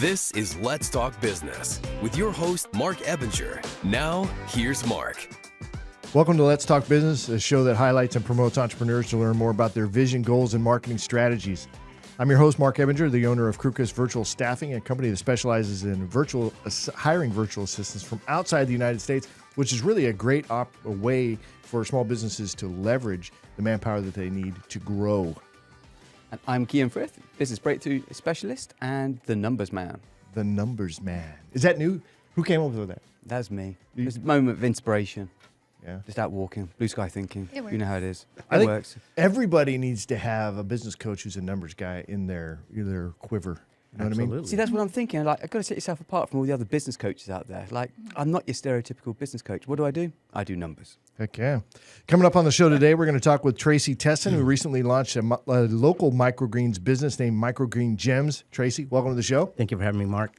This is Let's Talk Business with your host, Marc Ebinger. Now, here's Marc. Welcome to Let's Talk Business, a show that highlights and promotes entrepreneurs to learn more about their vision, goals, and marketing strategies. I'm your host, Marc Ebinger, the owner of Krukus Virtual Staffing, a company that specializes in hiring virtual assistants from outside the United States, which is really a great way for small businesses to leverage the manpower that they need to grow. And I'm Kyan Frith, business breakthrough specialist and the numbers man. The numbers man. Is that new? Who came up with that? That's me. It's a moment of inspiration. Yeah. Just out walking, blue sky thinking. It works. You know how it is. I It think works. everybody needs to have a business coach who's a numbers guy in their quiver. You know what I mean? See, that's what I'm thinking. Like, I've got to set yourself apart from all the other business coaches out there. Like, I'm not your stereotypical business coach. What do? I do numbers. Heck yeah. Coming up on the show today, we're going to talk with Tracy Tesson, who recently launched a local microgreens business named Microgreen Gems. Tracy, welcome to the show. Thank you for having me, Mark.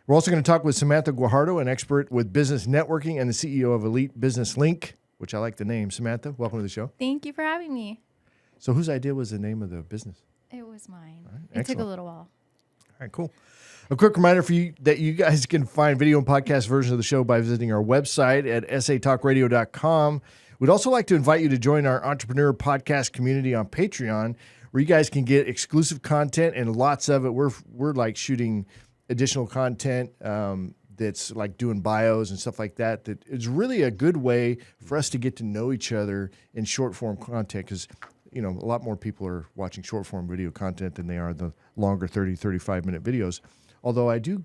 We're also going to talk with Samantha Guajardo, an expert with business networking and the CEO of Elite Business Link, which I like the name. Samantha, welcome to the show. Thank you for having me. So whose idea was the name of the business? It was mine. All right, It took excellent. a little while. All right, cool. A quick reminder for you that you guys can find video and podcast versions of the show by visiting our website at satalkradio.com. We'd also like to invite you to join our entrepreneur podcast community on Patreon, where you guys can get exclusive content and lots of it. We're like shooting additional content that's like doing bios and stuff like that. That is really a good way for us to get to know each other in short form content because, you know, a lot more people are watching short form video content than they are the longer 30, 35-minute videos. Although I do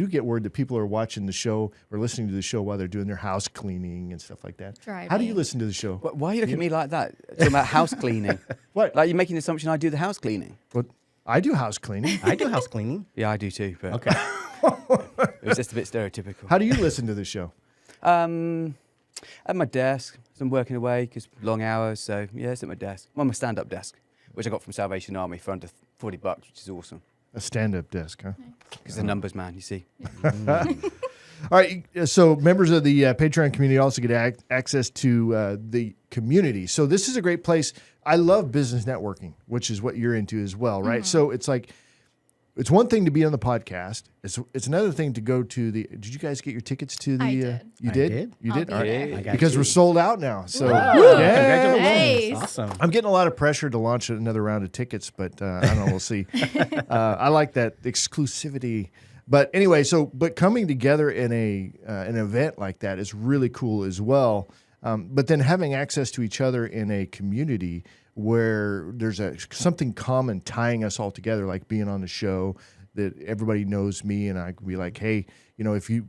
get word that people are watching the show or listening to the show while they're doing their house cleaning and stuff like that. Driving. How do you listen to the show? Why are you looking at me like that? Talking about house cleaning. What? Like, you're making the assumption I do the house cleaning. Well, I do house cleaning. I do house cleaning. Yeah, I do too. But Okay. it was just a bit stereotypical. How do you listen to the show? At my desk, so I'm working away because long hours. So yeah, it's at my desk. I'm on my stand-up desk, which I got from Salvation Army for under $40, which is awesome. A stand-up desk, huh? Because the numbers man, you see. All right. So members of the Patreon community also get access to the community. So this is a great place. I love business networking, which is what you're into as well, right? So it's like, it's one thing to be on the podcast. It's another thing to go to the. Did you guys get your tickets to the? I did. You I did. did. You I'll did. be All right. there. I got Because you. we're sold out now. So Congratulations. Nice. Awesome. I'm getting a lot of pressure to launch another round of tickets, but I don't know. We'll see. I like that exclusivity. But anyway, but coming together in an event like that is really cool as well. But then having access to each other in a community where there's something common tying us all together, like being on the show, that everybody knows me, and I can be like, hey, you know, if you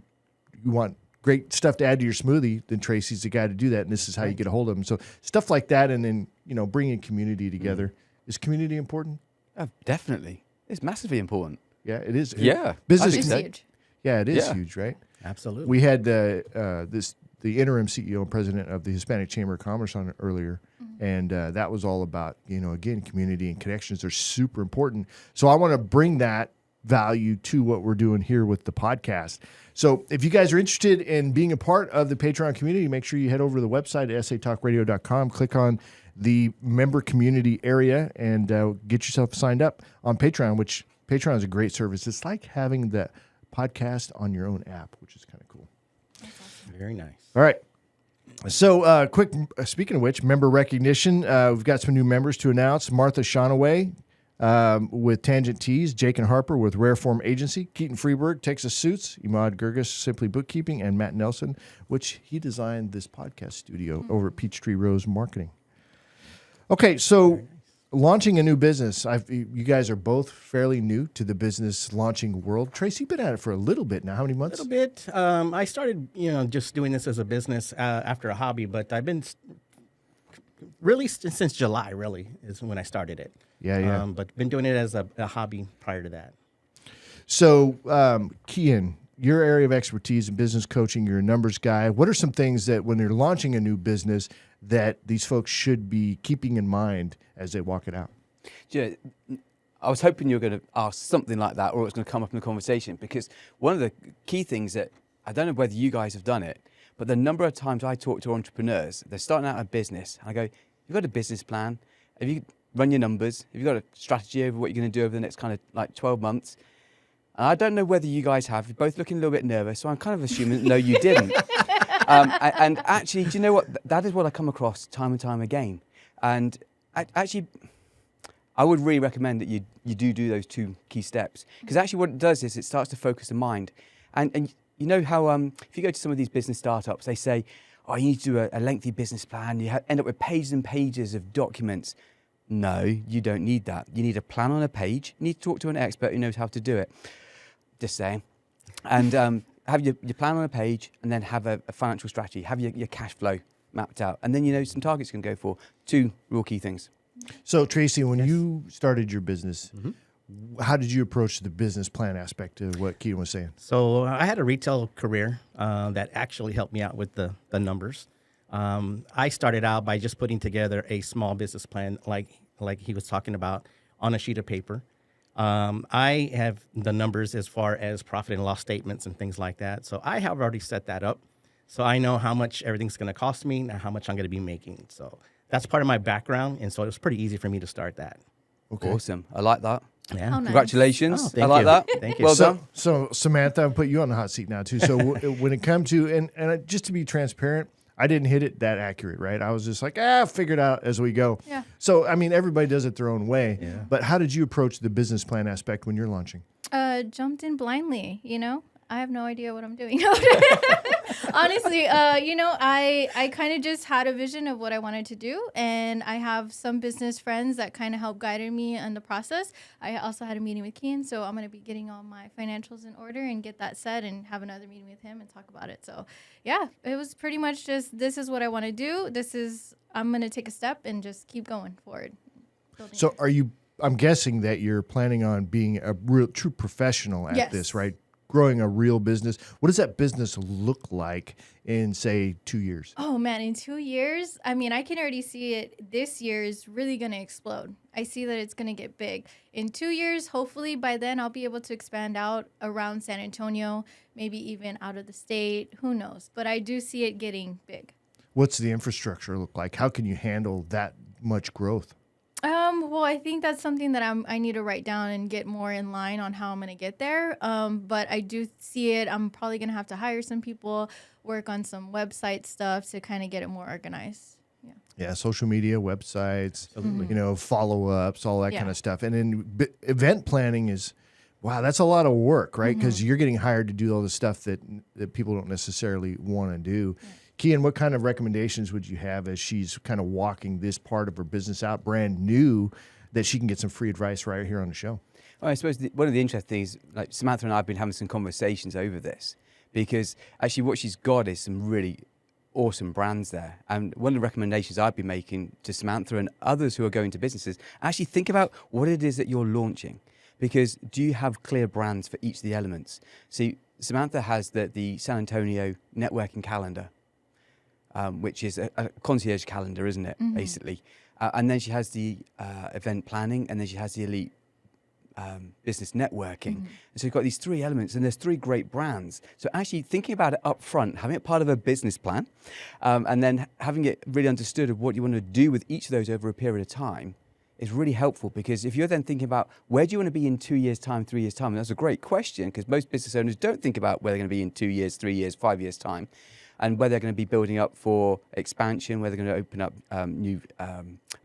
want great stuff to add to your smoothie, then Tracy's the guy to do that, and this is how you get a hold of him. So stuff like that, and then, you know, bringing community together. Is community important? Oh, definitely. It's massively important. Yeah, it is. Yeah. Business. I It's think so. huge. Yeah, it is Yeah. huge, right? Absolutely. We had the interim CEO and president of the Hispanic Chamber of Commerce on earlier, and that was all about, you know, again, community and connections are super important. So I want to bring that value to what we're doing here with the podcast. So if you guys are interested in being a part of the Patreon community, make sure you head over to the website at satalkradio.com, click on the member community area, and get yourself signed up on Patreon, which Patreon is a great service. It's like having the podcast on your own app, which is kind of cool. Very nice. All right. So, speaking of which, member recognition. We've got some new members to announce. Martha Shonaway with Tangent Tees, Jake and Harper with Rare Form Agency, Keaton Freeberg, Texas Suits, Imad Gurgis, Simply Bookkeeping, and Matt Nelson, which he designed this podcast studio over at Peachtree Rose Marketing. Okay, so launching a new business. You guys are both fairly new to the business launching world. Tracy, you've been at it for a little bit now. How many A months? little bit. I started, just doing this as a business after a hobby, but I've been really since July, really, is when I started it. Yeah. But been doing it as a hobby prior to that. So, Kyan, your area of expertise in business coaching, you're a numbers guy. What are some things that when they're launching a new business that these folks should be keeping in mind as they walk it out? Yeah, I was hoping you were going to ask something like that, or it was going to come up in the conversation, because one of the key things that, I don't know whether you guys have done it, but the number of times I talk to entrepreneurs, they're starting out a business, and I go, you've got a business plan, have you run your numbers, have you got a strategy over what you're going to do over the next kind of like 12 months? And I don't know whether you guys have. You're both looking a little bit nervous, so I'm kind of assuming no, you didn't. And actually, do you know what? That is what I come across time and time again. And actually, I would really recommend that you do those 2 key steps, because actually what it does is it starts to focus the mind. And you know how if you go to some of these business startups, they say, oh, you need to do a lengthy business plan. You end up with pages and pages of documents. No, you don't need that. You need a plan on a page. You need to talk to an expert who knows how to do it. Just saying. And have your plan on a page, and then have a financial strategy. Have your cash flow mapped out. And then you know some targets you can go for. 2 real key things. So, Tracy, when you started your business, how did you approach the business plan aspect of what Kyan was saying? So I had a retail career that actually helped me out with the numbers. I started out by just putting together a small business plan, like he was talking about, on a sheet of paper. I have the numbers as far as profit and loss statements and things like that. So I have already set that up. So I know how much everything's going to cost me and how much I'm going to be making. So that's part of my background. And so it was pretty easy for me to start that. Okay. Awesome. I like that. Yeah. Oh, nice. Congratulations. Oh, thank I like you. that. Thank you. Well done. So Samantha, I'll put you on the hot seat now too. So when it comes to, and just to be transparent, I didn't hit it that accurate, right? I was just like, figure it out as we go. Yeah. So, I mean, everybody does it their own way. Yeah. But how did you approach the business plan aspect when you're launching? Jumped in blindly, you know? I have no idea what I'm doing. Honestly, I kind of just had a vision of what I wanted to do, and I have some business friends that kind of helped guided me in the process. I also had a meeting with Kyan, so I'm going to be getting all my financials in order and get that set and have another meeting with him and talk about it. So, yeah, it was pretty much just, this is what I want to do. I'm going to take a step and just keep going forward. So I'm guessing that you're planning on being a real true professional at this, right? Growing a real business. What does that business look like in, say, 2 years? Oh, man, in 2 years, I mean, I can already see it. This year is really going to explode. I see that it's going to get big. In 2 years, hopefully by then I'll be able to expand out around San Antonio, maybe even out of the state. Who knows? But I do see it getting big. What's the infrastructure look like? How can you handle that much growth? Well, I think that's something that I need to write down and get more in line on how I'm going to get there. But I do see it. I'm probably going to have to hire some people, work on some website stuff to kind of get it more organized. Yeah, social media, websites, follow-ups, all that kind of stuff. And then event planning is, wow, that's a lot of work, right? Because you're getting hired to do all the stuff that people don't necessarily want to do. Yeah. Kyan, what kind of recommendations would you have as she's kind of walking this part of her business out brand new, that she can get some free advice right here on the show? Well, I suppose one of the interesting things, like Samantha and I have been having some conversations over this, because actually what she's got is some really awesome brands there. And one of the recommendations I've been making to Samantha and others who are going to businesses, actually think about what it is that you're launching. Because do you have clear brands for each of the elements? See, Samantha has the San Antonio networking calendar, which is a concierge calendar, isn't it, basically? And then she has the event planning, and then she has the elite business networking. And so you've got these 3 elements, and there's 3 great brands. So actually thinking about it up front, having it part of a business plan, and then having it really understood of what you want to do with each of those over a period of time is really helpful. Because if you're then thinking about where do you want to be in 2 years' time, 3 years' time, and that's a great question, because most business owners don't think about where they're going to be in 2 years, 3 years, 5 years' time, and where they're going to be building up for expansion, where they're going to open up new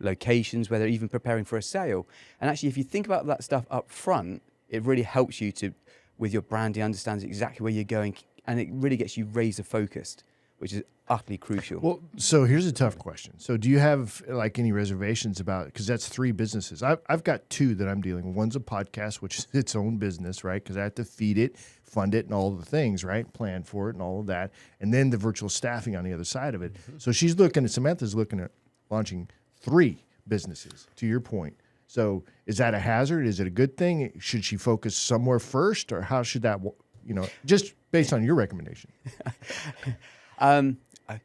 locations, where they're even preparing for a sale. And actually, if you think about that stuff up front, it really helps you to, with your branding, understand exactly where you're going, and it really gets you razor focused, which is utterly crucial. Well, so here's a tough question. So do you have like any reservations about, because that's 3 businesses. I've got 2 that I'm dealing with. One's a podcast, which is its own business, right? Because I have to feed it, fund it, and all the things, right? Plan for it and all of that. And then the virtual staffing on the other side of it. So Samantha's looking at launching 3 businesses, to your point. So is that a hazard? Is it a good thing? Should she focus somewhere first, or how should that, just based on your recommendation?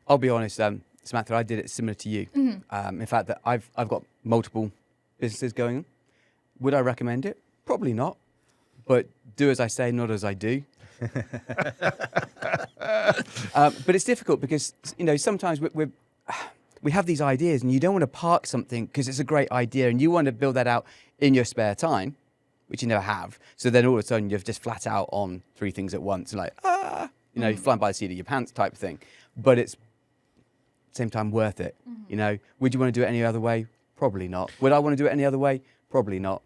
I'll be honest, Samantha, I did it similar to you. In fact, that I've got multiple businesses going on. Would I recommend it? Probably not. But do as I say, not as I do. But it's difficult because sometimes we have these ideas, and you don't want to park something because it's a great idea, and you want to build that out in your spare time. which you never have. So then all of a sudden you're just flat out on 3 things at once, like, you're flying by the seat of your pants type of thing. But it's, same time, worth it. Would you want to do it any other way? Probably not. Would I want to do it any other way? Probably not.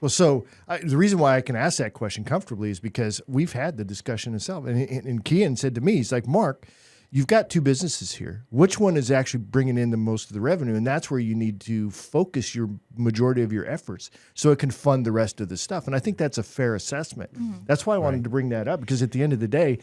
Well, so the reason why I can ask that question comfortably is because we've had the discussion itself. And Kyan said to me, he's like, Mark, you've got 2 businesses here. Which one is actually bringing in the most of the revenue? And that's where you need to focus your majority of your efforts so it can fund the rest of the stuff. And I think that's a fair assessment. That's why I wanted to bring that up, because at the end of the day,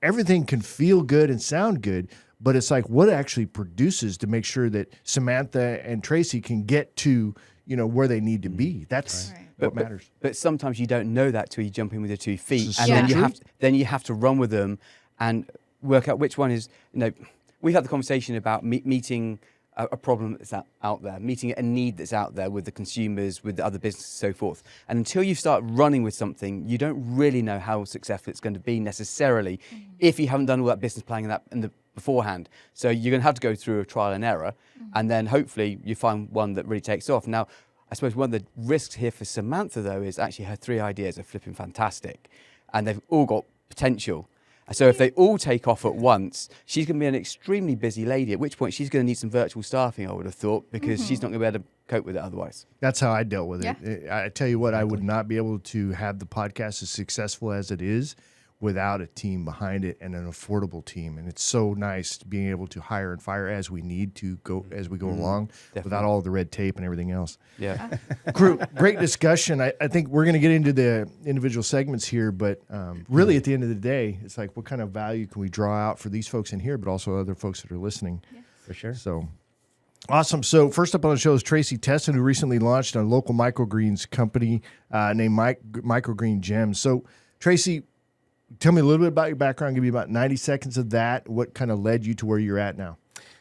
everything can feel good and sound good, but it's like what actually produces to make sure that Samantha and Tracy can get to where they need to be. That's what matters. But sometimes you don't know that till you jump in with your 2 feet, and Yeah. then you have to run with them and work out which one is. We've had the conversation about meeting a problem that's out there, meeting a need that's out there with the consumers, with the other businesses, so forth. And until you start running with something, you don't really know how successful it's going to be necessarily, if you haven't done all that business planning in the beforehand. So you're going to have to go through a trial and error, and then hopefully you find one that really takes off. Now, I suppose one of the risks here for Samantha, though, is actually her 3 ideas are flipping fantastic, and they've all got potential. So if they all take off at once, she's going to be an extremely busy lady, at which point she's going to need some virtual staffing, I would have thought, because she's not going to be able to cope with it otherwise. That's how I dealt with it. I tell you what, I would not be able to have the podcast as successful as it is without a team behind it, and an affordable team. And it's so nice being able to hire and fire as we need to go as we go along, without all the red tape and everything else. Yeah. Crew, great discussion. I think we're going to get into the individual segments here, but really at the end of the day, it's like, what kind of value can we draw out for these folks in here, but also other folks that are listening? Yes. For sure. So awesome. So first up on the show is Tracy Tesson, who recently launched a local microgreens company named Microgreen Gems. So Tracy, tell me a little bit about your background. Give me about 90 seconds of that. What kind of led you to where you're at now?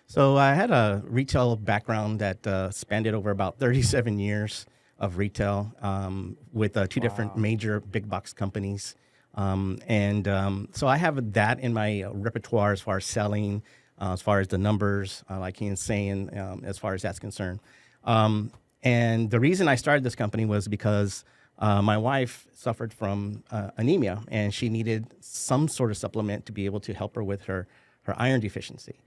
So I had a retail background that spanned over about 37 years of retail with 2 different major big box companies. So I have that in my repertoire as far as selling, as far as the numbers, like he was saying, as far as that's concerned. And the reason I started this company was because my wife suffered from anemia, and she needed some sort of supplement to be able to help her with her iron deficiency.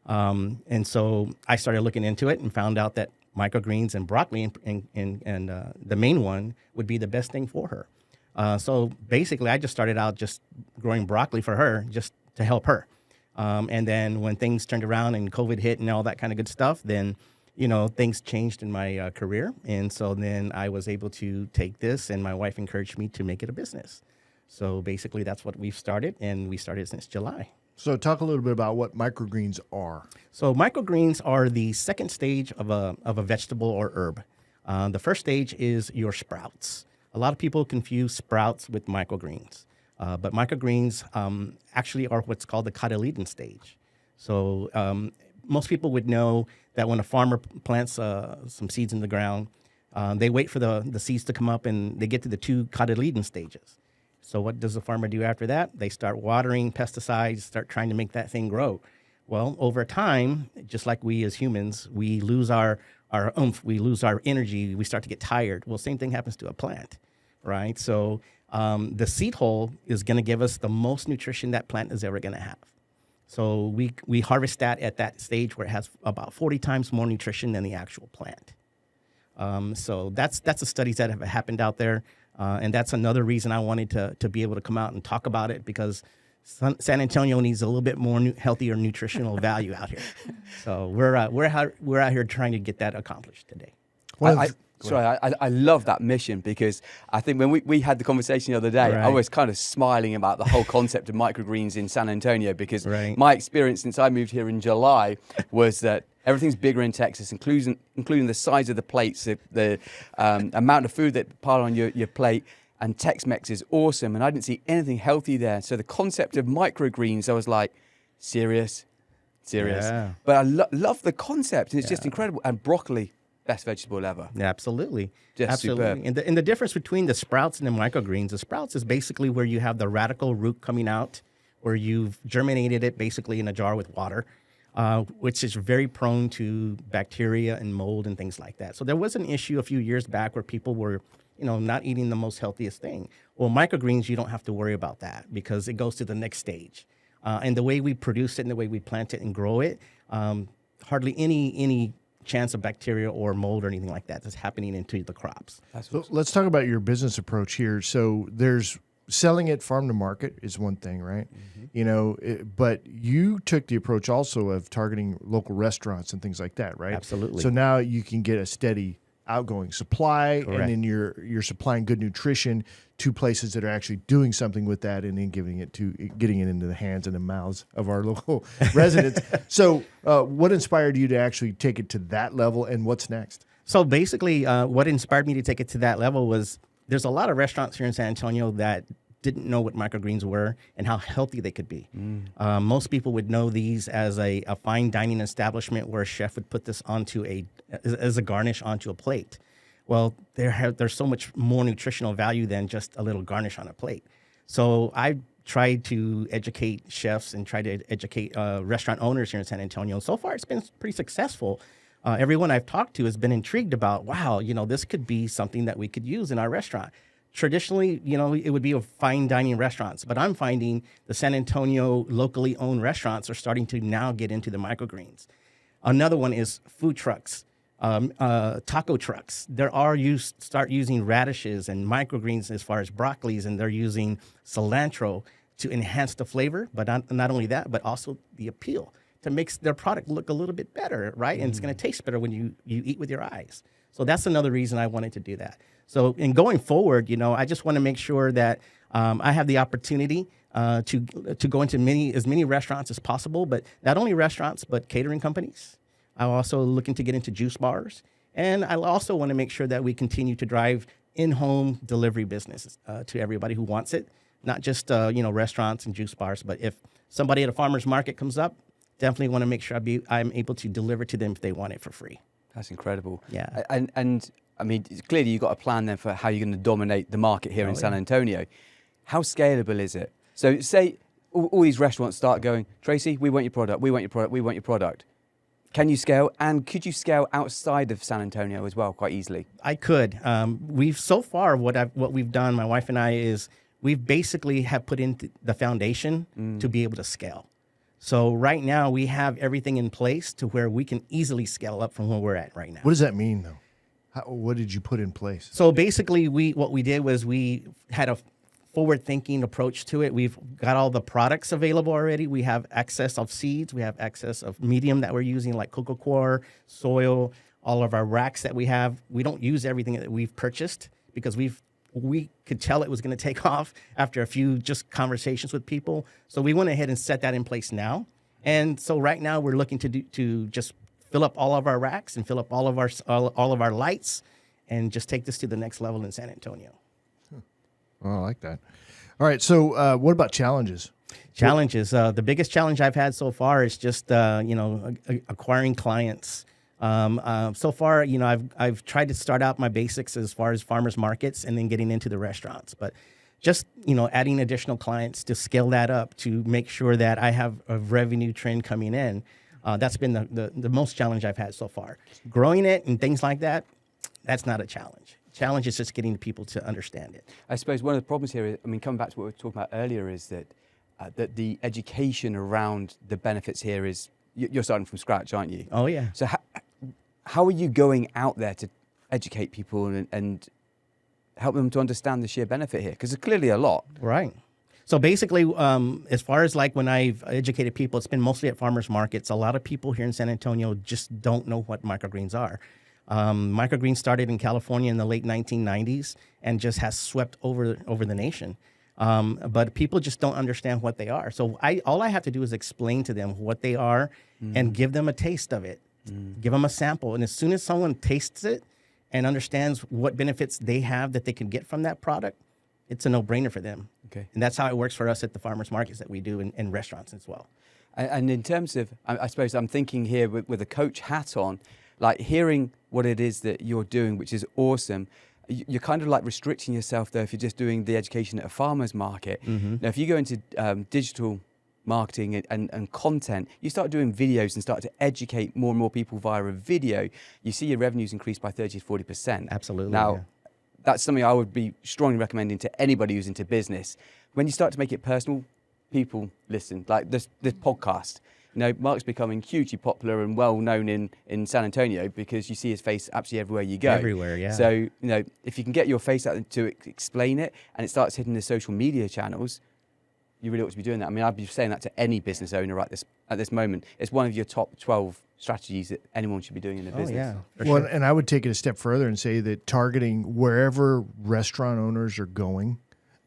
And so I started looking into it and found out that microgreens and broccoli and the main one would be the best thing for her. So basically, I just started out just growing broccoli for her, just to help her. And then when things turned around and COVID hit and all that kind of good stuff, then things changed in my career. And so then I was able to take this, and my wife encouraged me to make it a business. So basically that's what we've started, and we started since July. So talk a little bit about what microgreens are. So microgreens are the second stage of a vegetable or herb. The first stage is your sprouts. A lot of people confuse sprouts with microgreens. But microgreens actually are what's called the cotyledon stage. So most people would know that when a farmer plants some seeds in the ground, they wait for the seeds to come up, and they get to the 2 cotyledon stages. So what does the farmer do after that? They start watering, pesticides, start trying to make that thing grow. Well, over time, just like we as humans, we lose our oomph, we lose our energy, we start to get tired. Well, same thing happens to a plant, right? So the seed hole is going to give us the most nutrition that plant is ever going to have. So we harvest that at that stage where it has about 40 times more nutrition than the actual plant. So that's the studies that have happened out there. And that's another reason I wanted to be able to come out and talk about it, because San Antonio needs a little bit more healthier nutritional value out here. So we're out here trying to get that accomplished today. I love that mission, because I think when we had the conversation the other day, I was kind of smiling about the whole concept of microgreens in San Antonio, because my experience since I moved here in July was that everything's bigger in Texas, including the size of the plates, the amount of food that pile on your plate. And Tex-Mex is awesome, and I didn't see anything healthy there. So the concept of microgreens, I was like, serious. Yeah. But I love the concept, and it's just incredible. And broccoli, best vegetable ever. Yeah, absolutely. Just absolutely. superb. And the difference between the sprouts and the microgreens, the sprouts is basically where you have the radical root coming out, where you've germinated it basically in a jar with water, which is very prone to bacteria and mold and things like that. So there was an issue a few years back where people were not eating the most healthiest thing. Well, microgreens, you don't have to worry about that because it goes to the next stage. And the way we produce it and the way we plant it and grow it, hardly any chance of bacteria or mold or anything like that that's happening into the crops. So let's talk about your business approach here. So there's selling it farm to market is one thing, right? But you took the approach also of targeting local restaurants and things like that, right? Absolutely. So now you can get a steady outgoing supply, Correct. and then you're supplying good nutrition to places that are actually doing something with that, and then getting it into the hands and the mouths of our local residents. So, what inspired you to actually take it to that level, and what's next? So basically, what inspired me to take it to that level was there's a lot of restaurants here in San Antonio that didn't know what microgreens were and how healthy they could be. Most people would know these as a fine dining establishment where a chef would put this as a garnish onto a plate. Well, there's so much more nutritional value than just a little garnish on a plate. So I tried to educate chefs and try to educate restaurant owners here in San Antonio. And so far, it's been pretty successful. Everyone I've talked to has been intrigued about, wow, this could be something that we could use in our restaurant. Traditionally, it would be a fine dining restaurants, but I'm finding the San Antonio locally owned restaurants are starting to now get into the microgreens. Another one is food trucks, taco trucks. Start using radishes and microgreens as far as broccolis, and they're using cilantro to enhance the flavor, but not only that, but also the appeal to make their product look a little bit better, right? And it's going to taste better when you eat with your eyes. So that's another reason I wanted to do that. So in going forward, I just want to make sure that I have the opportunity to go into as many restaurants as possible, but not only restaurants, but catering companies. I'm also looking to get into juice bars. And I also want to make sure that we continue to drive in-home delivery business to everybody who wants it, not just, restaurants and juice bars, but if somebody at a farmer's market comes up, definitely want to make sure I'm able to deliver to them if they want it for free. That's incredible. Yeah. And I mean, clearly you've got a plan then for how you're going to dominate the market here in San Antonio. How scalable is it? So say all these restaurants start going, Tracy, we want your product, we want your product, we want your product. Can you scale? And could you scale outside of San Antonio as well quite easily? I could. What we've done, my wife and I, is we've basically have put in the foundation to be able to scale. So right now we have everything in place to where we can easily scale up from where we're at right now. What does that mean, though? What did you put in place? So basically, what we did was we had a forward-thinking approach to it. We've got all the products available already. We have access of seeds. We have access of medium that we're using, like cocoa coir, soil, all of our racks that we have. We don't use everything that we've purchased because we could tell it was going to take off after a few just conversations with people. So we went ahead and set that in place now. And so right now we're looking to just fill up all of our racks and fill up all of our lights and just take this to the next level in San Antonio. Oh, I like that. All right. So what about challenges? Challenges. The biggest challenge I've had so far is just, acquiring clients. So far, I've tried to start out my basics as far as farmers markets and then getting into the restaurants, but just, adding additional clients to scale that up to make sure that I have a revenue trend coming in. That's been the most challenge I've had so far. Growing it and things like that, that's not a challenge. Challenge is just getting people to understand it. I suppose one of the problems here, coming back to what we were talking about earlier, is that the education around the benefits here is, you're starting from scratch, aren't you? Oh, yeah. So how are you going out there to educate people and help them to understand the sheer benefit here? Because there's clearly a lot. Right. So basically, as far as like when I've educated people, it's been mostly at farmers markets. A lot of people here in San Antonio just don't know what microgreens are. Microgreens started in California in the late 1990s and just has swept over the nation. But people just don't understand what they are. So all I have to do is explain to them what they are and give them a taste of it. Give them a sample. And as soon as someone tastes it and understands what benefits they have that they can get from that product, it's a no-brainer for them. Okay. And that's how it works for us at the farmers markets that we do in restaurants as well. And in terms of, I suppose I'm thinking here with a coach hat on, like hearing what it is that you're doing, which is awesome. You're kind of like restricting yourself, though, if you're just doing the education at a farmer's market. Now, if you go into digital marketing and content, you start doing videos and start to educate more and more people via a video, you see your revenues increase by 30 to 40%. Absolutely. Now, yeah. that's something I would be strongly recommending to anybody who's into business. When you start to make it personal, people listen. Like this podcast. You know, Mark's becoming hugely popular and well known in San Antonio because you see his face absolutely everywhere you go. Everywhere, yeah. So, you know, if you can get your face out to explain it and it starts hitting the social media channels, you really ought to be doing that. I mean, I'd be saying that to any business owner at this moment. It's one of your top 12 strategies that anyone should be doing in their business. Yeah, for Well, sure. and I would take it a step further and say that targeting wherever restaurant owners are going,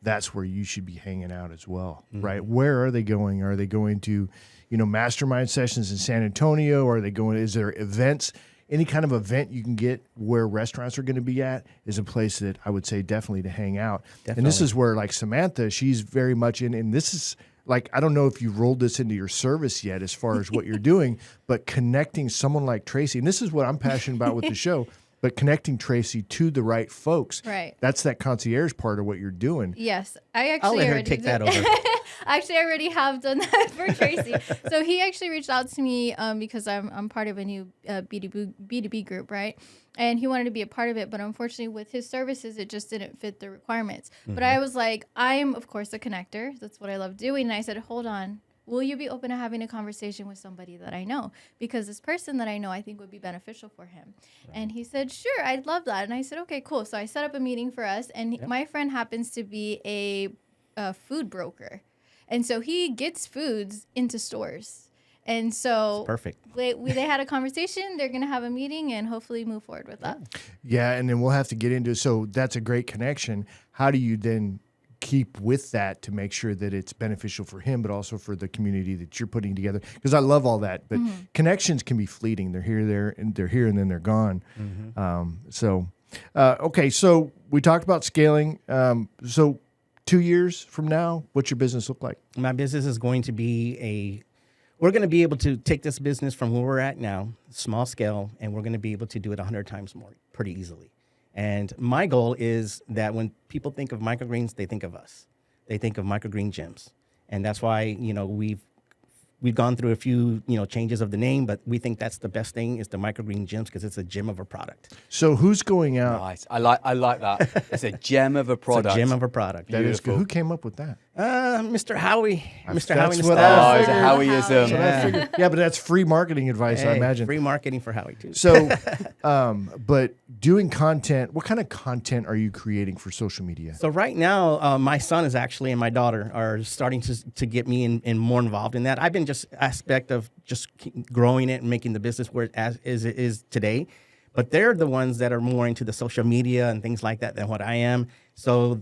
that's where you should be hanging out as well, right? Where are they going? Are they going to, you know, mastermind sessions in San Antonio? Are they going? Is there events? Any kind of event you can get where restaurants are going to be at is a place that I would say definitely to hang out. And this is where, like Samantha, she's very much in. And this is like, I don't know if you've rolled this into your service yet as far as what you're doing, but connecting someone like Tracy, and this is what I'm passionate about with the show. But connecting Tracy to the right folks, Right. That's that concierge part of what you're doing. Yes, I actually I'll let her already take that did- over. Actually, I already have done that for Tracy. So he actually reached out to me because I'm part of a new B2B group, right? And he wanted to be a part of it, but unfortunately with his services, it just didn't fit the requirements. But I was like, I am, of course, a connector. That's what I love doing. And I said, hold on. Will you be open to having a conversation with somebody that I know? Because this person that I know, I think would be beneficial for him. Right. And he said, sure, I'd love that. And I said, okay, cool. So I set up a meeting for us. And my friend happens to be a food broker. And so he gets foods into stores. And so Perfect. They had a conversation. They're going to have a meeting and hopefully move forward with that. Yeah, and then we'll have to get into, so that's a great connection. How do you then keep with that to make sure that it's beneficial for him, but also for the community that you're putting together? Because I love all that, but connections can be fleeting. They're here, and then they're gone. Okay, so we talked about scaling. So 2 years from now, what's your business look like? My business is going to be we're going to be able to take this business from where we're at now, small scale, and we're going to be able to do it 100 times more pretty easily. And my goal is that when people think of microgreens, they think of us. They think of Microgreen Gems. And that's why, you know, we've gone through a few, you know, changes of the name, but we think that's the best thing is the Microgreen Gems because it's a gem of a product. So who's going out? Nice. I like that. It's a gem of a product. It's a gem of a product. That is good. Who came up with that? Mr. Howie. Mr. Howie. That's what I Oh, it's a figured. Howieism. Yeah. Yeah, but that's free marketing advice, I Hey, imagine. free marketing for Howie too. So, but doing content, what kind of content are you creating for social media? So right now, my son is actually and my daughter are starting to get me in more involved in that. I've been just aspect of just keep growing it and making the business where it is today. But they're the ones that are more into the social media and things like that than what I am. So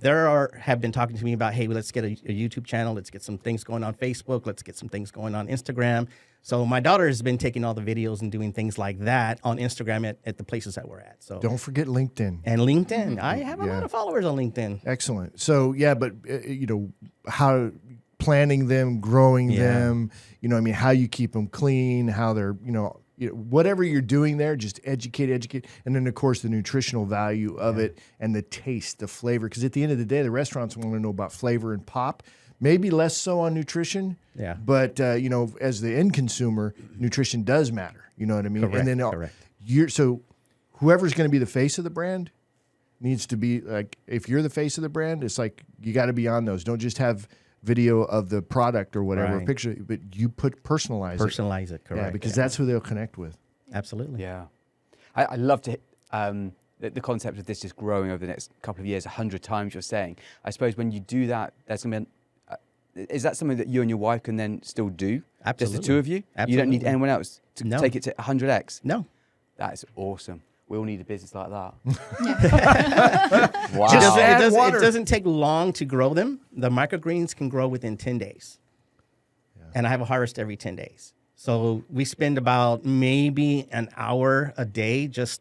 have been talking to me about, hey, let's get a YouTube channel. Let's get some things going on Facebook. Let's get some things going on Instagram. So my daughter has been taking all the videos and doing things like that on Instagram at the places that we're at. So Don't forget LinkedIn. and LinkedIn. I have a lot of followers on LinkedIn. Excellent. So, yeah, but, you know, how planning them, growing them, you know, I mean, how you keep them clean, how they're, you know, whatever you're doing there, just educate. And then, of course, the nutritional value of it and the taste, the flavor. Because at the end of the day, the restaurants want to know about flavor and pop. Maybe less so on nutrition. Yeah. But, you know, as the end consumer, nutrition does matter. You know what I mean? Correct, And then correct. So whoever's going to be the face of the brand needs to be like, if you're the face of the brand, it's like you got to be on those. Don't just have video of the product or whatever, Right. picture, but you personalize it. Personalize it, correct. Yeah, because that's who they'll connect with. Absolutely. Yeah. I love to the concept of this just growing over the next couple of years 100 times, you're saying. I suppose when you do that, there's something. Is that something that you and your wife can then still do? Absolutely. Just the two of you? You don't need Absolutely. anyone else to No. take it to 100x? No. That is awesome. We all need a business like that. It Wow. doesn't, it doesn't take long to grow them. The microgreens can grow within 10 days. And I have a harvest every 10 days. So we spend about maybe an hour a day just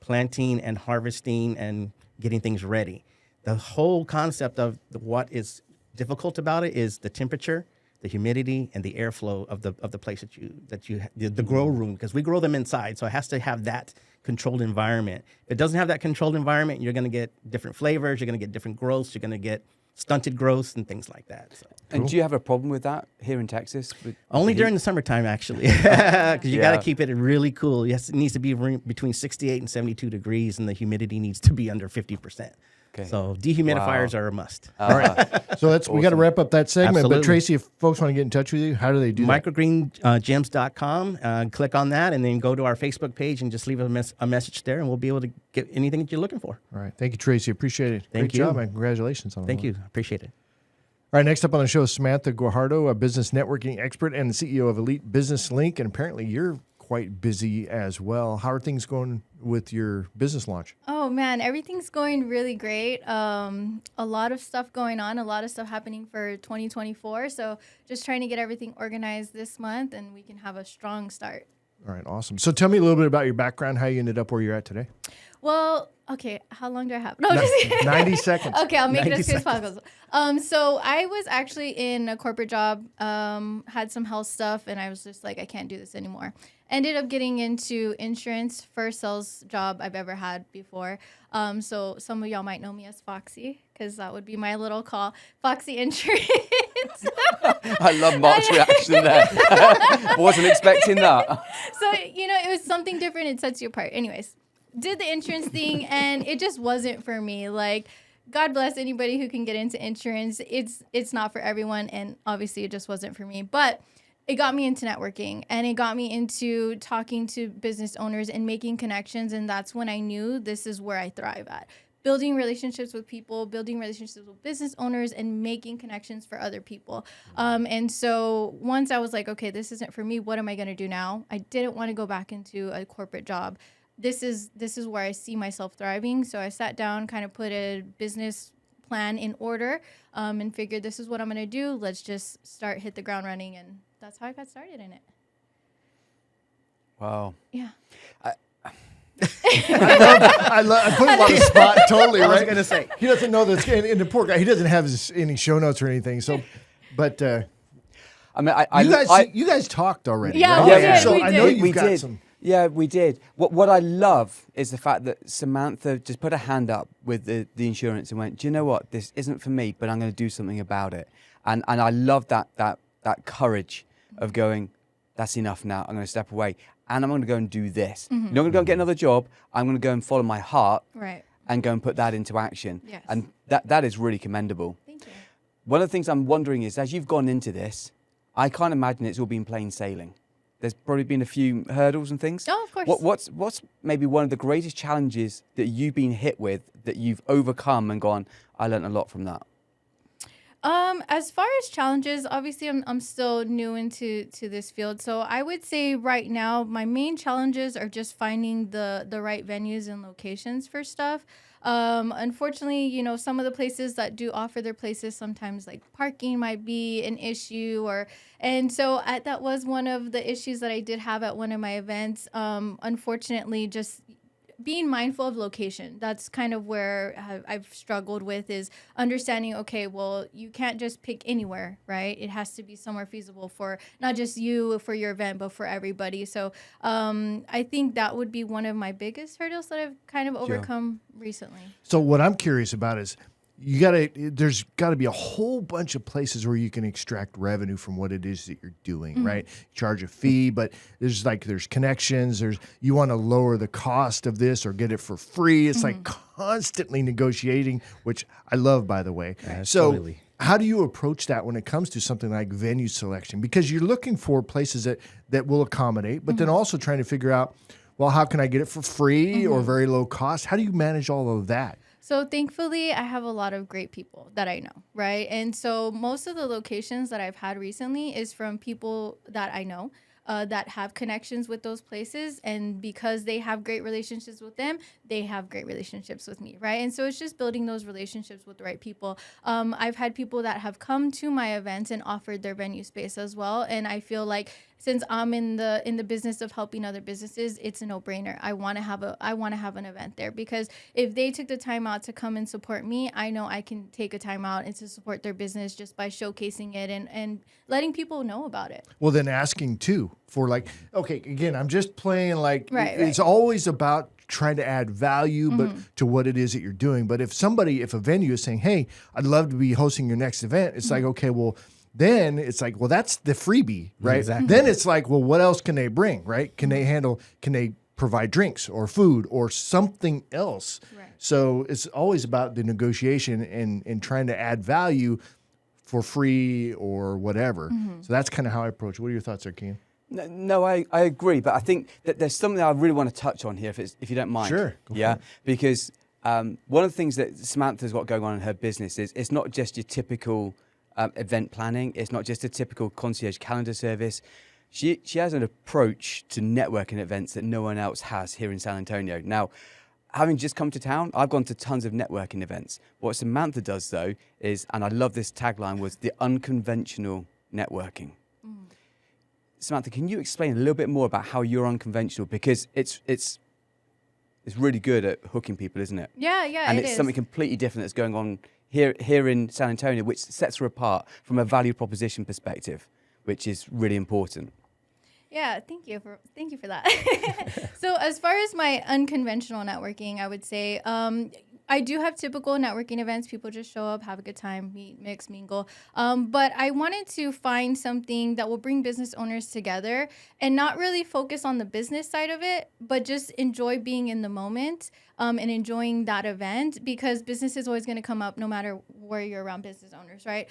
planting and harvesting and getting things ready. The whole concept of what is difficult about it is the temperature, the humidity, and the airflow of the place the grow room, because we grow them inside. So it has to have that controlled environment. If it doesn't have that controlled environment, you're going to get different flavors, you're going to get different growths, you're going to get stunted growth and things like that. So. And do you have a problem with that here in Texas? Only during the summertime, actually, because you got to Yeah. keep it really cool. Yes, it needs to be between 68 and 72 degrees, and the humidity needs to be under 50%. Okay. So dehumidifiers Wow. are a must. All right. So we got to wrap up that segment. Absolutely. But Tracy, if folks want to get in touch with you, how do they do that? Microgreengems.com. Click on that, and then go to our Facebook page and just leave a message there, and we'll be able to get anything that you're looking for. All right. Thank you, Tracy. Appreciate it. Thank Great you. job, man. Congratulations on it. Thank you. Appreciate it. All right, next up on the show is Samantha Guajardo, a business networking expert and the CEO of Elite Business Link. And apparently you're quite busy as well. How are things going with your business launch? Oh man, everything's going really great. A lot of stuff going on, a lot of stuff happening for 2024. So just trying to get everything organized this month and we can have a strong start. All right, awesome. So tell me a little bit about your background, how you ended up where you're at today. Well, okay, how long do I have? No, just kidding. 90 seconds. Okay, I'll make it as 90 quick as possible. So I was actually in a corporate job, had some health stuff, and I was just like, I can't do this anymore. Ended up getting into insurance, first sales job I've ever had before. So some of y'all might know me as Foxy, because that would be my little call, Foxy Insurance. I love Mark's reaction there. Wasn't expecting that. So, it was something different. It sets you apart. Anyways, did the insurance thing, and it just wasn't for me. Like, God bless anybody who can get into insurance. It's not for everyone, and obviously it just wasn't for me. But it got me into networking, and it got me into talking to business owners and making connections, and that's when I knew this is where I thrive at. Building relationships with people, building relationships with business owners, and making connections for other people. And so once I was like, okay, this isn't for me, what am I going to do now? I didn't want to go back into a corporate job. This is where I see myself thriving. So I sat down, kind of put a business plan in order, and figured this is what I'm going to do. Let's just hit the ground running. And that's how I got started in it. Wow. Yeah. I put him on the spot totally, I was right? going to say. He doesn't know this. And the poor guy, he doesn't have any show notes or anything. So, but I mean, you guys talked already. Yeah, right? we did, So we I know did. you've we got did. some. Yeah, we did. What I love is the fact that Samantha just put her hand up with the insurance and went, do you know what? This isn't for me, but I'm going to do something about it. And I love that courage of going, that's enough now. I'm going to step away. And I'm going to go and do this. Mm-hmm. I'm not going to go and get another job. I'm going to go and follow my heart Right. and go and put that into action. Yes. And that is really commendable. Thank you. One of the things I'm wondering is, as you've gone into this, I can't imagine it's all been plain sailing. There's probably been a few hurdles and things. Oh, of course. What's maybe one of the greatest challenges that you've been hit with that you've overcome and gone, I learned a lot from that? As far as challenges, obviously I'm still new into this field. So I would say right now my main challenges are just finding the right venues and locations for stuff. Unfortunately, some of the places that do offer their places, sometimes like parking might be an issue, and so that was one of the issues that I did have at one of my events. Unfortunately, just being mindful of location. That's kind of where I've struggled with, is understanding, okay, well, you can't just pick anywhere, right? It has to be somewhere feasible for not just you, for your event, but for everybody. So I think that would be one of my biggest hurdles that I've kind of overcome recently. So what I'm curious about is there's got to be a whole bunch of places where you can extract revenue from what it is that you're doing, right? Charge a fee, but there's connections. You want to lower the cost of this or get it for free. It's like constantly negotiating, which I love, by the way. So how do you approach that when it comes to something like venue selection? Because you're looking for places that will accommodate, but then also trying to figure out, well, how can I get it for free or very low cost? How do you manage all of that? So thankfully, I have a lot of great people that I know, right? And so most of the locations that I've had recently is from people that I know that have connections with those places. And because they have great relationships with them, they have great relationships with me, right? And so it's just building those relationships with the right people. I've had people that have come to my events and offered their venue space as well. And I feel like since I'm in the business of helping other businesses, it's a no-brainer. I want to have an event there, because if they took the time out to come and support me, I know I can take a time out and to support their business just by showcasing it and letting people know about it. Well, then asking too for like, okay, again, I'm just playing like, it's Right. always about trying to add value, but to what it is that you're doing. But if a venue is saying, hey, I'd love to be hosting your next event, it's like, okay, well, then it's like, well, that's the freebie, right? Exactly. Then it's like, well, what else can they bring, right? Can they provide drinks or food or something else? Right. So it's always about the negotiation and trying to add value for free or whatever. So that's kind of how I approach it. What are your thoughts there, Kyan? No, I agree, but I think that there's something I really want to touch on here, if you don't mind. Sure, go for Yeah, it. because one of the things that Samantha's got going on in her business is it's not just your typical event planning. It's not just a typical concierge calendar service. She has an approach to networking events that no one else has here in San Antonio. Now, having just come to town, I've gone to tons of networking events. What Samantha does, though, is, and I love this tagline, was the unconventional networking. Samantha, can you explain a little bit more about how you're unconventional? Because it's really good at hooking people, isn't it? Yeah, And it it's is. something completely different that's going on here in San Antonio, which sets her apart from a value proposition perspective, which is really important. Yeah, thank you for that. So as far as my unconventional networking, I would say I do have typical networking events. People just show up, have a good time, meet, mix, mingle. But I wanted to find something that will bring business owners together and not really focus on the business side of it, but just enjoy being in the moment and enjoying that event, because business is always going to come up no matter where you're around business owners, right?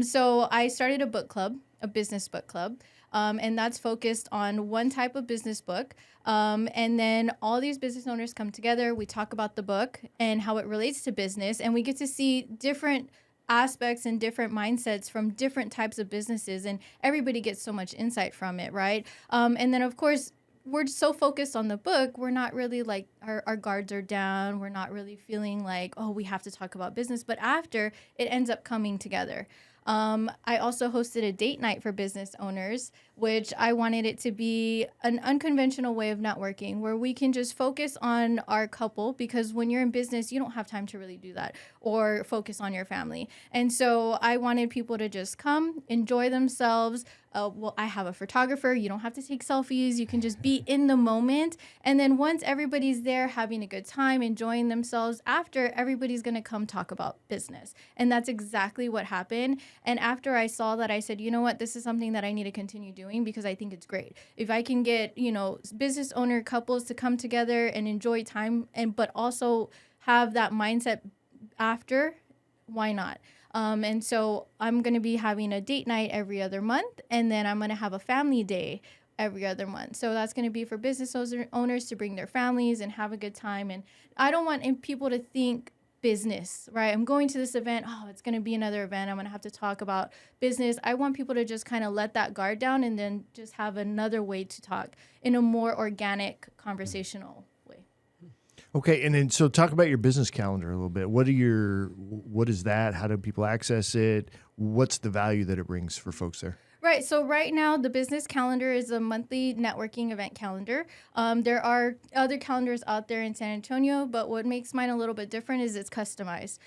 So I started a book club, a business book club. And that's focused on one type of business book. And then all these business owners come together. We talk about the book and how it relates to business. And we get to see different aspects and different mindsets from different types of businesses. And everybody gets so much insight from it, right? And then, of course, we're so focused on the book, we're not really like, our guards are down. We're not really feeling like, oh, we have to talk about business. But after, it ends up coming together. I also hosted a date night for business owners, which I wanted it to be an unconventional way of networking where we can just focus on our couple, because when you're in business, you don't have time to really do that or focus on your family. And so I wanted people to just come, enjoy themselves. Well, I have a photographer. You don't have to take selfies. You can just be in the moment. And then once everybody's there having a good time, enjoying themselves, after, everybody's going to come talk about business. And that's exactly what happened. And after I saw that, I said, you know what, this is something that I need to continue doing, because I think it's great. If I can get, business owner couples to come together and enjoy time, but also have that mindset after, why not? And so I'm going to be having a date night every other month, and then I'm going to have a family day every other month. So that's going to be for business owners to bring their families and have a good time. And I don't want people to think business, right? I'm going to this event. Oh, it's going to be another event. I'm going to have to talk about business. I want people to just kind of let that guard down and then just have another way to talk in a more organic, conversational way. Okay, and then so talk about your business calendar a little bit. What is that? How do people access it? What's the value that it brings for folks there? Right. So right now, the business calendar is a monthly networking event calendar. There are other calendars out there in San Antonio, but what makes mine a little bit different is it's customized.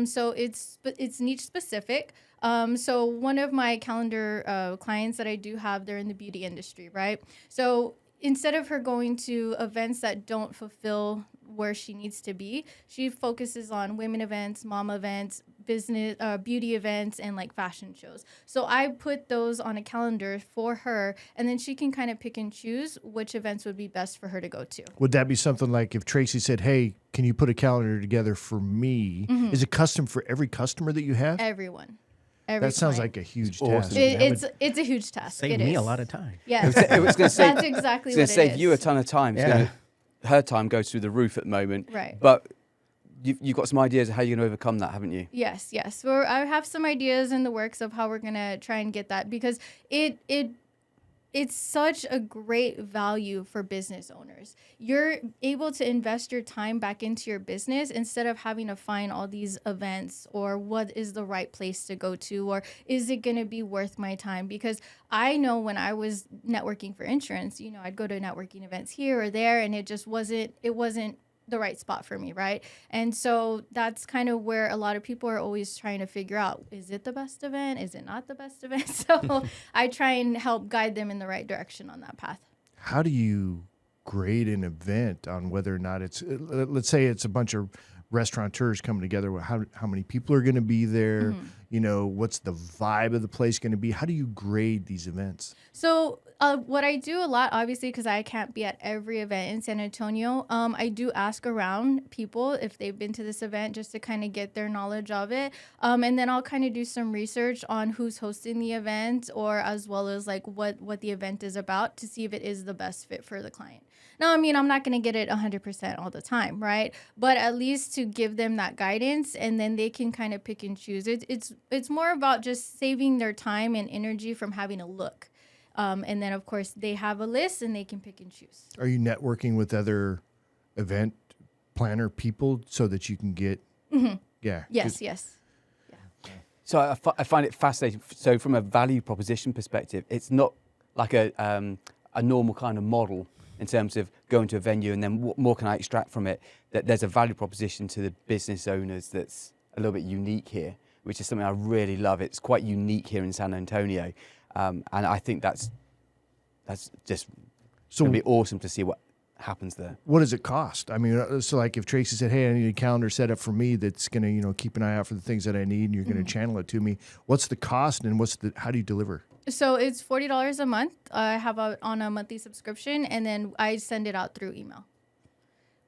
So it's niche specific. So one of my calendar clients that I do have, they're in the beauty industry, right? So instead of her going to events that don't fulfill where she needs to be, she focuses on women events, mom events, business, beauty events, and like fashion shows. So I put those on a calendar for her, and then she can kind of pick and choose which events would be best for her to go to. Would that be something like if Tracy said, hey, can you put a calendar together for me? Is it custom for every customer that you have? Everyone. That sounds like a huge task. awesome. It's a huge task. Saved me a lot of time. Yes. It was going to save. That's exactly It's what going it to save is. you a ton of time. Her time goes through the roof at the moment. Right. But you've got some ideas of how you're going to overcome that, haven't you? Yes. I have some ideas in the works of how we're gonna try and get that, because it it's such a great value for business owners. You're able to invest your time back into your business instead of having to find all these events or what is the right place to go to, or is it going to be worth my time? Because I know when I was networking for insurance, you know, I'd go to networking events here or there, and it just wasn't the right spot for me, right? And so that's kind of where a lot of people are always trying to figure out, is it the best event? Is it not the best event? So I try and help guide them in the right direction on that path. How do you grade an event on whether or not it's, let's say it's a bunch of restaurateurs coming together, how many people are going to be there? You know, what's the vibe of the place going to be? How do you grade these events? So what I do a lot, obviously, because I can't be at every event in San Antonio, I do ask around people if they've been to this event just to kind of get their knowledge of it. And then I'll kind of do some research on who's hosting the event, or as well as like what the event is about, to see if it is the best fit for the client. Now, I mean, I'm not going to get it 100% all the time, right? But at least to give them that guidance, and then they can kind of pick and choose. It's more about just saving their time and energy from having to look. And then, of course, they have a list and they can pick and choose. Are you networking with other event planner people so that you can get, yeah. Yes. So I find it fascinating. So from a value proposition perspective, it's not like a normal kind of model in terms of going to a venue and then what more can I extract from it. That there's a value proposition to the business owners that's a little bit unique here, which is something I really love. It's quite unique here in San Antonio. And I think that's just going to be awesome to see what happens there. What does it cost? I mean, so like if Tracy said, hey, I need a calendar set up for me that's going to, you know, keep an eye out for the things that I need, and you're going to channel it to me. What's the cost, and how do you deliver? So it's $40 a month. I have on a monthly subscription, and then I send it out through email,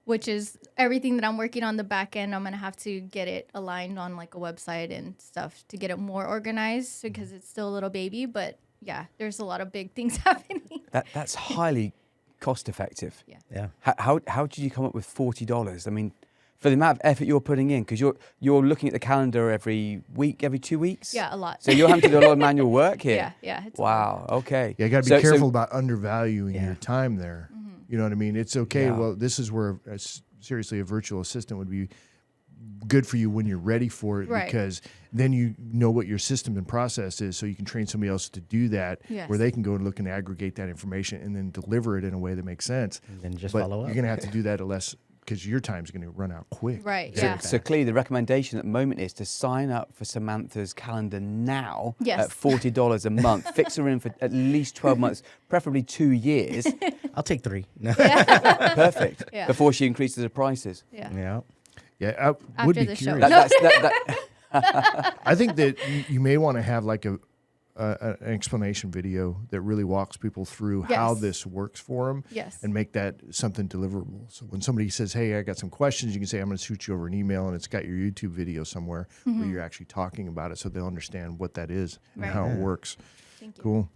which is everything that I'm working on the back end. I'm going to have to get it aligned on like a website and stuff to get it more organized, because it's still a little baby. But yeah, there's a lot of big things happening. That's highly cost effective. Yeah. How did you come up with $40? I mean, for the amount of effort you're putting in, because you're looking at the calendar every week, every 2 weeks. Yeah, a lot. So you're having to do a lot of manual work here. Yeah. It's wow. Okay. Yeah, you got to be careful about undervaluing your time there. You know what I mean? It's okay. Yeah. Well, this is where seriously a virtual assistant would be good for you when you're ready for it, Right. because then you know what your system and process is, so you can train somebody else to do that, Yes. where they can go and look and aggregate that information and then deliver it in a way that makes sense. And then just But follow up. you're going to have to do that less, because your time's going to run out quick. Right, very yeah. So clearly, the recommendation at the moment is to sign up for Samantha's calendar now Yes. at $40 a month. Fix her in for at least 12 months, preferably 2 years. I'll take 3. Perfect. Yeah. Before she increases her prices. Yeah. Yeah. Yeah, I After would be the show. curious. That- I think that you may want to have like an explanation video that really walks people through how Yes. this works for them, Yes. and make that something deliverable. So when somebody says, "Hey, I got some questions," you can say, "I'm going to shoot you over an email," and it's got your YouTube video somewhere where you're actually talking about it, so they'll understand what that is and Right. how it works. Thank you. Cool.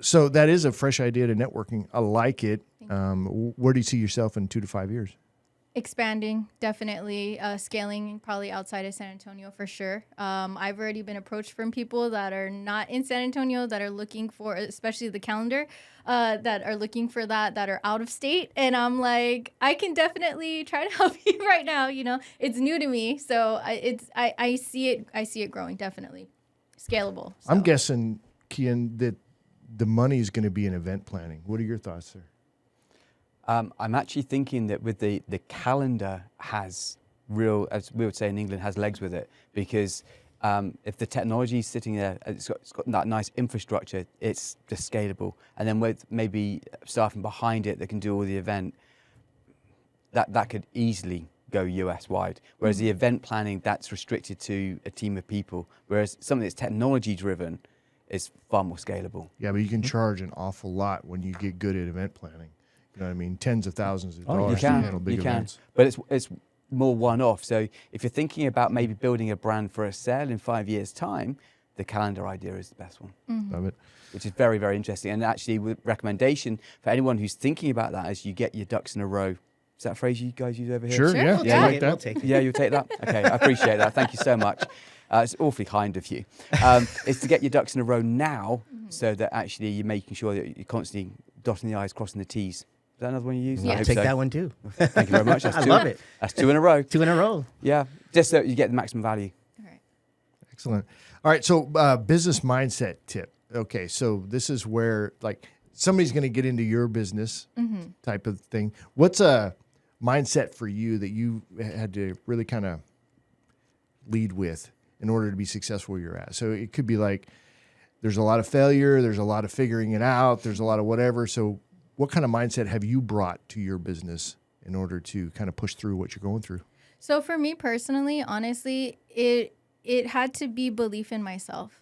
So that is a fresh idea to networking. I like it. Where do you see yourself in 2 to 5 years? Expanding, definitely. Scaling, probably outside of San Antonio for sure. I've already been approached from people that are not in San Antonio that are looking for, especially the calendar, that are looking for that are out of state. And I'm like, I can definitely try to help you right now. You know, it's new to me, so I see it growing, definitely scalable. So. I'm guessing, Kyan, that the money is going to be in event planning. What are your thoughts there? I'm actually thinking that with the calendar has real, as we would say in England, has legs with it, because if the technology is sitting there, it's got that nice infrastructure, it's just scalable. And then with maybe staffing behind it that can do all the event, that could easily go US wide. Whereas the event planning, that's restricted to a team of people. Whereas something that's technology driven is far more scalable. Yeah, but you can charge an awful lot when you get good at event planning. You know what I mean? Tens of thousands of dollars to handle big events. But it's more one-off. So if you're thinking about maybe building a brand for a sale in 5 years' time, the calendar idea is the best one. Love it. Which is very, very interesting. And actually, with recommendation for anyone who's thinking about that, is you get your ducks in a row. Is that a phrase you guys use over here? Sure, Sure, yeah. we'll I like We'll that. take it. Yeah, you'll take that? Okay, I appreciate that. Thank you so much. It's awfully kind of you. Is to get your ducks in a row now so that actually you're making sure that you're constantly dotting the I's, crossing the T's. Is that another one you use? Yeah. I hope Take so. that one too. Thank you very much. That's I two. love it. That's 2 in a row. 2 in a row. Yeah, just so you get the maximum value. All right. Excellent. All right, so business mindset tip. Okay, so this is where like somebody's going to get into your business type of thing. What's a mindset for you that you had to really kind of lead with in order to be successful where you're at? So it could be like there's a lot of failure, there's a lot of figuring it out, there's a lot of whatever. So what kind of mindset have you brought to your business in order to kind of push through what you're going through? So for me personally, honestly, it had to be belief in myself.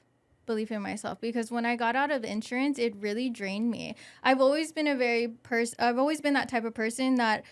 Because when I got out of insurance, it really drained me. I've always been that type of person that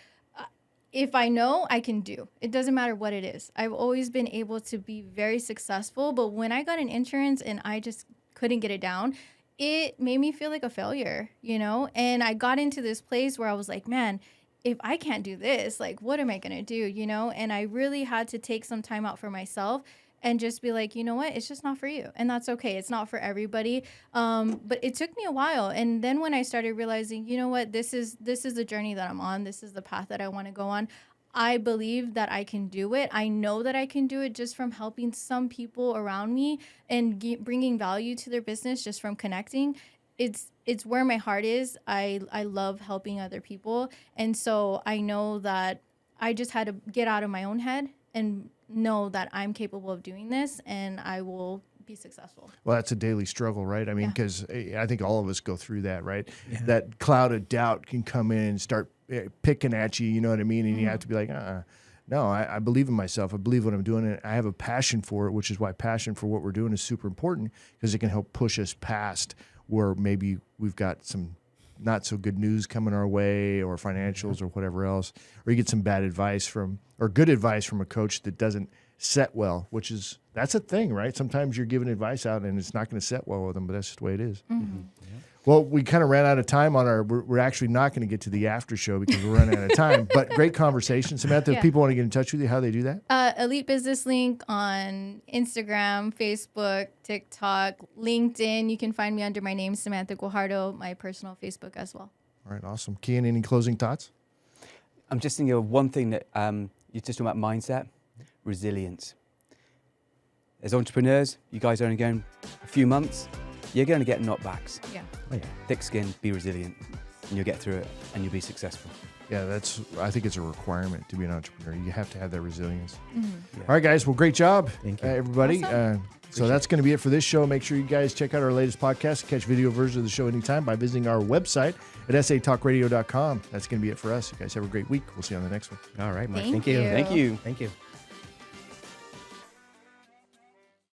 if I know, I can do. It doesn't matter what it is. I've always been able to be very successful, but when I got an insurance and I just couldn't get it down, it made me feel like a failure, And I got into this place where I was like, man, if I can't do this, like, what am I going to do, And I really had to take some time out for myself and just be like, you know what, it's just not for you. And that's okay. It's not for everybody. But it took me a while. And then when I started realizing, you know what, this is the journey that I'm on. This is the path that I want to go on. I believe that I can do it. I know that I can do it just from helping some people around me and bringing value to their business just from connecting. It's where my heart is. I love helping other people. And so I know that I just had to get out of my own head and know that I'm capable of doing this and I will be successful. Well, that's a daily struggle, right? I mean, Yeah. because I think all of us go through that, right? Yeah. That cloud of doubt can come in and start picking at you, you know what I mean? And you have to be like, no, I believe in myself. I believe what I'm doing. And I have a passion for it, which is why passion for what we're doing is super important because it can help push us past where maybe we've got some not so good news coming our way or financials or whatever else, or you get some bad advice or good advice from a coach that doesn't set well, that's a thing, right? Sometimes you're giving advice out and it's not going to set well with them, but that's just the way it is. Mm-hmm. Yeah. Well, we kind of ran out of time we're actually not going to get to the after show because we're running out of time, but great conversation. Samantha, if people want to get in touch with you, how do they do that? Elite Business Link on Instagram, Facebook, TikTok, LinkedIn. You can find me under my name, Samantha Guajardo, my personal Facebook as well. All right, awesome. Kyan, any closing thoughts? I'm just thinking of one thing that you're just talking about mindset, resilience. As entrepreneurs, you guys are only going a few months, you're going to get knockbacks. Yeah. Oh, yeah. Thick skin, be resilient, and you'll get through it, and you'll be successful. Yeah, I think it's a requirement to be an entrepreneur. You have to have that resilience. Mm-hmm. Yeah. All right, guys. Well, great job, Thank you. everybody. Awesome. So that's going to be it for this show. Make sure you guys check out our latest podcast. Catch video versions of the show anytime by visiting our website at satalkradio.com. That's going to be it for us. You guys have a great week. We'll see you on the next one. All right, Mark. Thank Thank you. you. Thank you. Thank you.